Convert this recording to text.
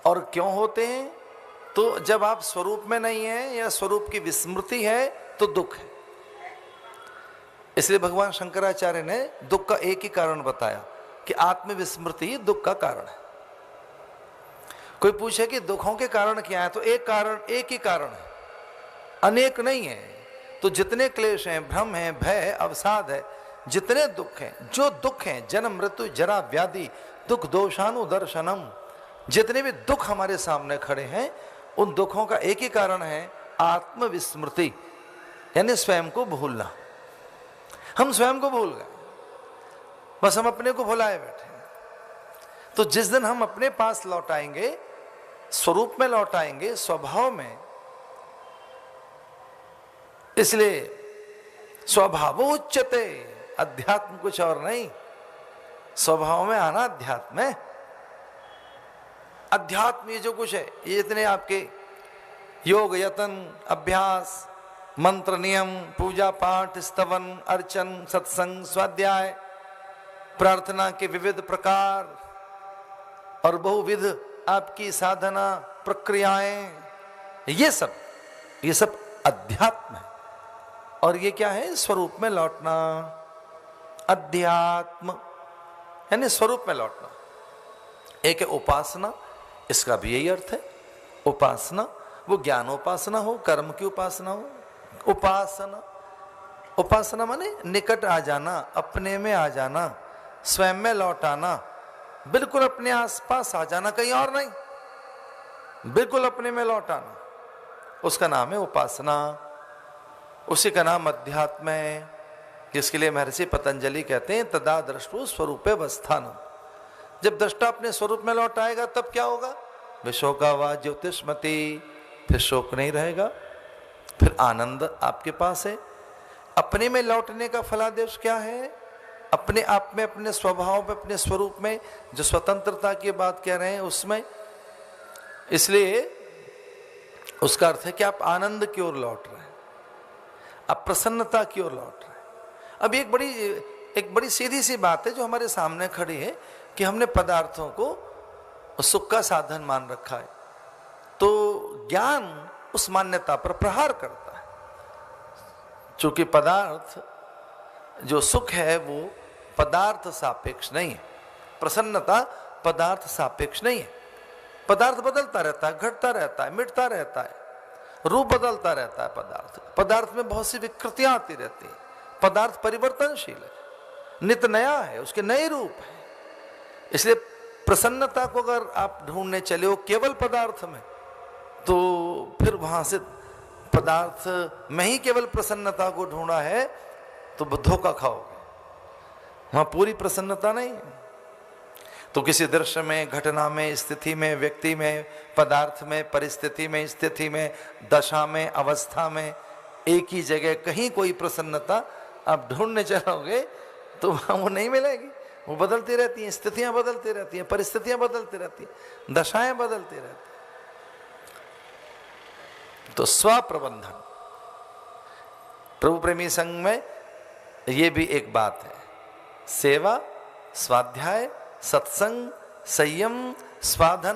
और क्यों होते हैं? तो जब आप स्वरूप में नहीं है या स्वरूप की विस्मृति है तो दुख है। इसलिए भगवान शंकराचार्य ने दुख का एक ही कारण बताया कि आत्मविस्मृति दुख का कारण है। कोई पूछे कि दुखों के कारण क्या है, तो एक ही कारण है, अनेक नहीं है। तो जितने क्लेश हैं, भ्रम है, भय है, अवसाद है, जितने दुख हैं, जो दुख हैं, जन्म मृत्यु जरा व्याधि दुख दोषानुदर्शनम, जितने भी दुख हमारे सामने खड़े हैं, उन दुखों का एक ही कारण है आत्मविस्मृति, यानी स्वयं को भूलना। हम स्वयं को भूल गए, बस हम अपने को भुलाए बैठे। तो जिस दिन हम अपने पास लौट आएंगे, स्वरूप में लौट आएंगे, स्वभाव में, इसलिए स्वभावोच्यते, अध्यात्म कुछ और नहीं, स्वभाव में आना अध्यात्म है। अध्यात्म ये जो कुछ है, ये इतने आपके योग यतन अभ्यास मंत्र नियम पूजा पाठ स्तवन अर्चन सत्संग स्वाध्याय प्रार्थना के विविध प्रकार और बहुविध आपकी साधना प्रक्रियाएं, ये सब अध्यात्म है। और ये क्या है? स्वरूप में लौटना। अध्यात्म यानी स्वरूप में लौटना। एक है उपासना, इसका भी यही अर्थ है। उपासना वो ज्ञानोपासना हो, कर्म की उपासना हो। उपासना माने निकट आ जाना, अपने में आ जाना, स्वयं में लौट आना, बिल्कुल अपने आसपास आ जाना, कहीं और नहीं, बिल्कुल अपने में लौट आना, उसका नाम है उपासना। उसी का नाम अध्यात्म है, जिसके लिए महर्षि पतंजलि कहते हैं तदा दृष्टु स्वरूपे वस्थानम। जब दृष्टा अपने स्वरूप में लौट आएगा तब क्या होगा? विशोका वा ज्योतिष्मति, फिर शोक नहीं रहेगा, फिर आनंद आपके पास है। अपने में लौटने का फलादेश क्या है? अपने आप में, अपने स्वभाव में, अपने स्वरूप में, जो स्वतंत्रता की बात कह रहे हैं उसमें। इसलिए उसका अर्थ है कि आप आनंद की ओर लौट रहे हैं, आप प्रसन्नता की ओर लौट रहे हैं। अब एक बड़ी सीधी सी बात है जो हमारे सामने खड़ी है कि हमने पदार्थों को सुख का साधन मान रखा है, तो ज्ञान उस मान्यता पर प्रहार करता है। चूंकि पदार्थ जो सुख है वो पदार्थ सापेक्ष नहीं है, प्रसन्नता पदार्थ सापेक्ष नहीं है। पदार्थ बदलता रहता है, घटता रहता है, मिटता रहता है, रूप बदलता रहता है। पदार्थ में बहुत सी विकृतियां आती रहती है। पदार्थ परिवर्तनशील है, नित्य नया है, उसके नए रूप है। इसलिए प्रसन्नता को अगर आप ढूंढने चले हो केवल पदार्थ में, तो फिर वहां से पदार्थ में ही केवल प्रसन्नता को ढूंढा है तो धोखा खाओगे, वहां पूरी प्रसन्नता नहीं है। तो किसी दृश्य में, घटना में, स्थिति में, व्यक्ति में, पदार्थ में, परिस्थिति में, स्थिति में, दशा में, अवस्था में, एक ही जगह कहीं कोई प्रसन्नता आप ढूंढने चलोगे तो वहां वो नहीं मिलेगी। वो बदलती रहती हैं, स्थितियां बदलती रहती हैं, परिस्थितियां बदलती रहती हैं, दशाएं बदलती रहती हैं। तो स्वप्रबंधन, प्रभु प्रेमी संघ में ये भी एक बात है। सेवा, स्वाध्याय, सत्संग, संयम, स्वाधना,